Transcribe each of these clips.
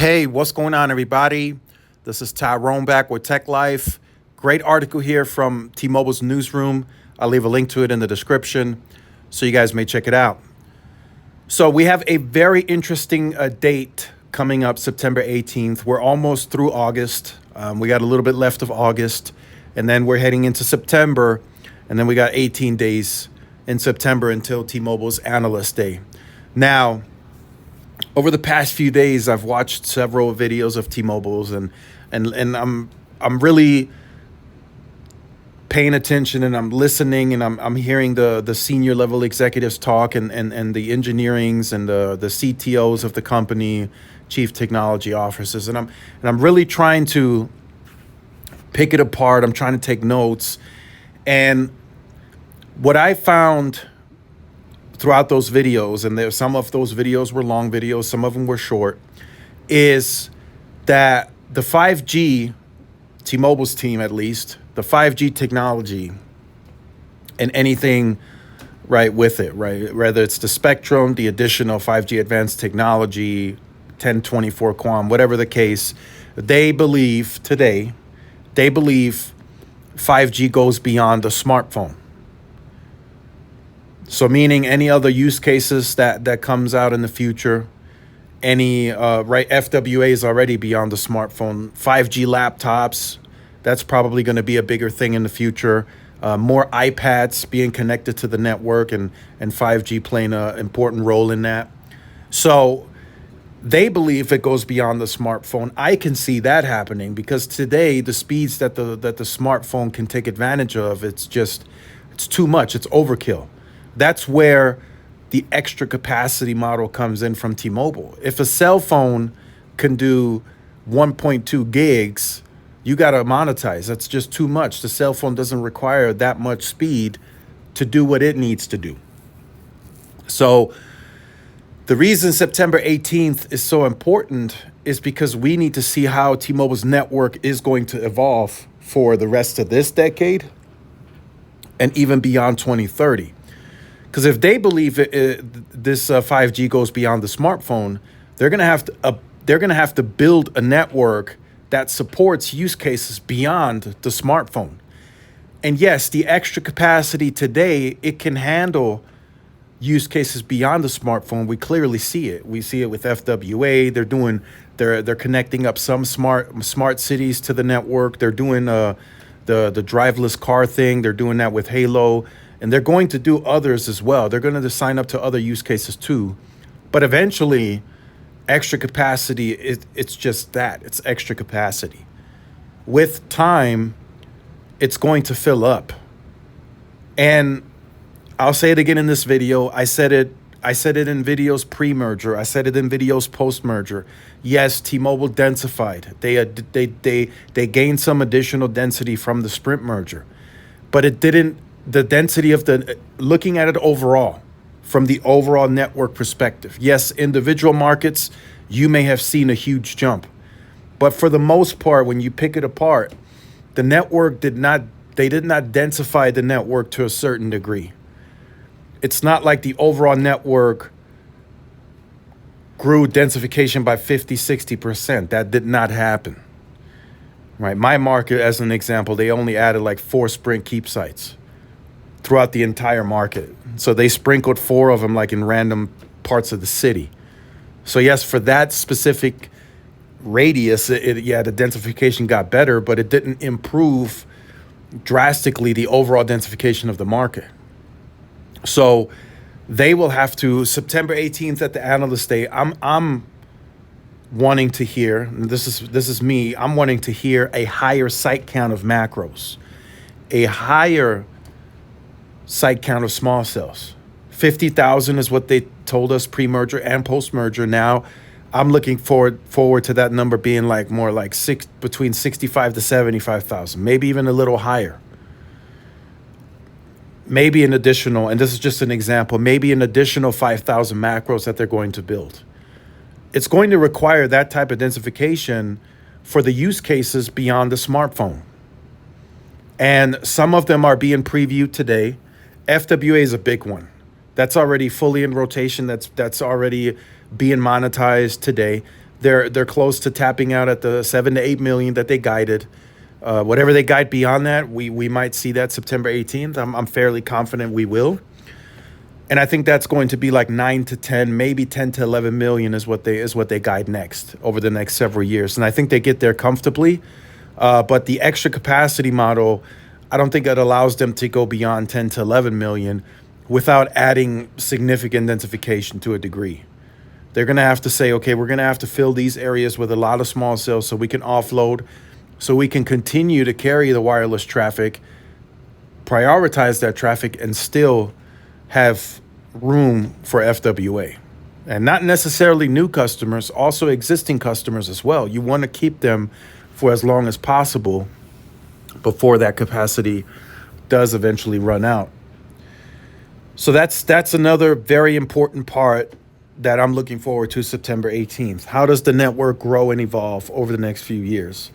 Hey, what's going on, everybody? This is Tyrone back with Tech Life. Great article here from T-Mobile's newsroom. I'll leave a link to it in the description so you guys may check it out. So we have a very interesting date coming up, September 18th. We're almost through August. We got a little bit left of August, and then we're heading into September, and then we got 18 days in September until T-Mobile's Analyst Day. Now, over the past few days, I've watched several videos of T-Mobile's, and I'm really paying attention, and I'm listening, and I'm hearing the senior level executives talk, and the engineerings and the CTOs of the company, chief technology officers, and I'm really trying to pick it apart. I'm trying to take notes, and what I found throughout those videos, and some of those videos were long videos, some of them were short, is that the 5G, T-Mobile's team at least, the 5G technology and anything right with it, right? Whether it's the spectrum, the additional 5G advanced technology, 1024 QAM, whatever the case, they believe 5G goes beyond the smartphone. So meaning any other use cases that comes out in the future, FWA is already beyond the smartphone. 5G laptops, that's probably going to be a bigger thing in the future. More iPads being connected to the network, and 5G playing an important role in that. So they believe it goes beyond the smartphone. I can see that happening because today the speeds that the smartphone can take advantage of, it's too much. It's overkill. That's where the extra capacity model comes in from T-Mobile. If a cell phone can do 1.2 gigs, you got to monetize. That's just too much. The cell phone doesn't require that much speed to do what it needs to do. So the reason September 18th is so important is because we need to see how T-Mobile's network is going to evolve for the rest of this decade and even beyond 2030. Because if they believe this 5G goes beyond the smartphone, they're gonna have to build a network that supports use cases beyond the smartphone. And yes, the extra capacity today, it can handle use cases beyond the smartphone. We clearly see it. We see it with FWA. They're connecting up some smart cities to the network. They're doing the driverless car thing. They're doing that with Halo. And they're going to do others as well. They're going to sign up to other use cases too. But eventually, extra capacity, it's just that. It's extra capacity. With time, it's going to fill up. And I'll say it again in this video. I said it in videos pre-merger. I said it in videos post-merger. Yes, T-Mobile densified. They gained some additional density from the Sprint merger. But it didn't. The density of looking at it overall, from the overall network perspective. Yes, individual markets, you may have seen a huge jump. But for the most part, when you pick it apart, the network did not densify the network to a certain degree. It's not like the overall network grew densification by 50, 60%. That did not happen. Right? My market, as an example, they only added like 4 Sprint keep sites throughout the entire market. So they sprinkled 4 of them like in random parts of the city. So yes, for that specific radius, the densification got better, but it didn't improve drastically the overall densification of the market. So they will have to, September 18th at the Analyst Day, I'm wanting to hear, and this is me, I'm wanting to hear a higher site count of macros, a higher site count of small cells. 50,000 is what they told us pre-merger and post-merger. Now, I'm looking forward to that number being like more like between 65 to 75,000, maybe even a little higher. Maybe an additional, and this is just an example, maybe an additional 5,000 macros that they're going to build. It's going to require that type of densification for the use cases beyond the smartphone. And some of them are being previewed today. FWA is a big one. That's already fully in rotation. That's already being monetized today. They're close to tapping out at the 7 to 8 million that they guided. Whatever they guide beyond that, we might see that September 18th. I'm fairly confident we will. And I think that's going to be like 9 to 10, maybe 10 to 11 million is what they guide next over the next several years. And I think they get there comfortably. But the extra capacity model, I don't think it allows them to go beyond 10 to 11 million without adding significant densification to a degree. They're going to have to say, okay, we're going to have to fill these areas with a lot of small cells so we can offload, so we can continue to carry the wireless traffic, prioritize that traffic, and still have room for FWA. And not necessarily new customers, also existing customers as well. You want to keep them for as long as possible before that capacity does eventually run out. So that's another very important part that I'm looking forward to September 18th. How does the network grow and evolve over the next few years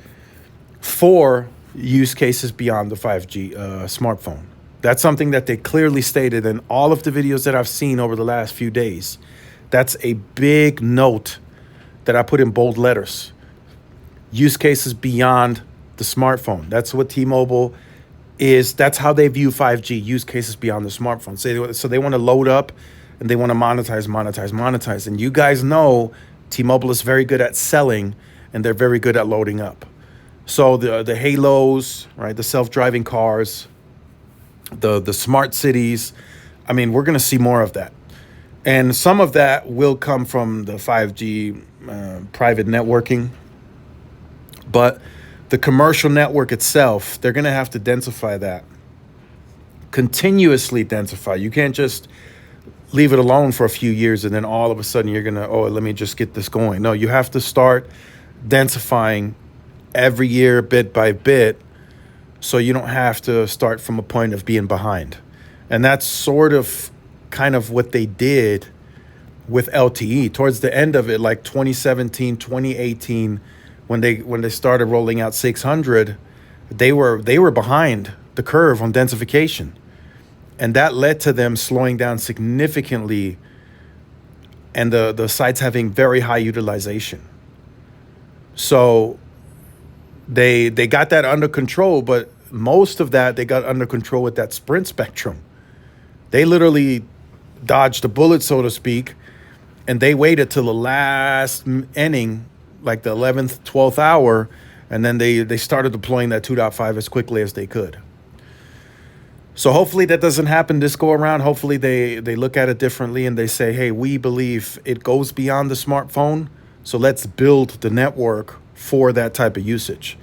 for use cases beyond the 5G smartphone? That's something that they clearly stated in all of the videos that I've seen over the last few days. That's a big note that I put in bold letters. Use cases beyond the smartphone. That's what T-Mobile is. That's how they view 5G, use cases beyond the smartphone. So they want to load up and they want to monetize. And you guys know T-Mobile is very good at selling and they're very good at loading up. So the Halos, right, the self-driving cars, the smart cities, I mean, we're going to see more of that. And some of that will come from the 5G private networking. But the commercial network itself, they're going to have to densify that. Continuously densify. You can't just leave it alone for a few years and then all of a sudden you're going to, let me just get this going. No, you have to start densifying every year, bit by bit, so you don't have to start from a point of being behind. And that's sort of kind of what they did with LTE towards the end of it, like 2017, 2018, when they started rolling out 600, they were behind the curve on densification. And that led to them slowing down significantly and the sites having very high utilization. So they got that under control, but most of that they got under control with that Sprint spectrum. They literally dodged a bullet, so to speak, and they waited till the last inning, like the 11th, 12th hour, and then they started deploying that 2.5 as quickly as they could. So hopefully that doesn't happen this go around. Hopefully they look at it differently and they say, hey, we believe it goes beyond the smartphone, so let's build the network for that type of usage,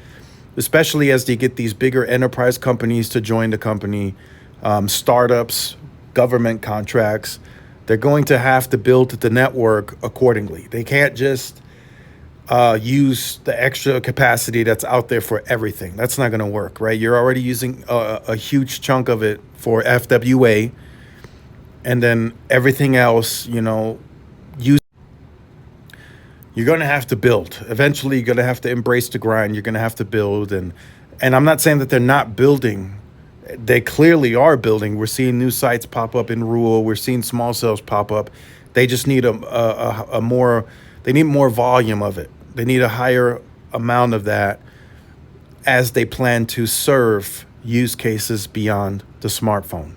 especially as they get these bigger enterprise companies to join the company, startups, government contracts. They're going to have to build the network accordingly. They can't just use the extra capacity that's out there for everything. That's not going to work, right? You're already using a huge chunk of it for FWA, and then everything else, you're going to have to build. Eventually, you're going to have to embrace the grind. You're going to have to build. And I'm not saying that they're not building. They clearly are building. We're seeing new sites pop up in rural. We're seeing small cells pop up. They just need they need more volume of it. They need a higher amount of that as they plan to serve use cases beyond the smartphone.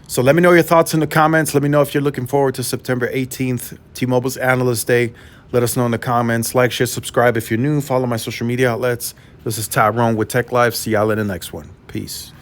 So let me know your thoughts in the comments. Let me know if you're looking forward to September 18th, T-Mobile's Analyst Day. Let us know in the comments. Like, share, subscribe if you're new. Follow my social media outlets. This is Tyrone with Tech Live. See y'all in the next one. Peace.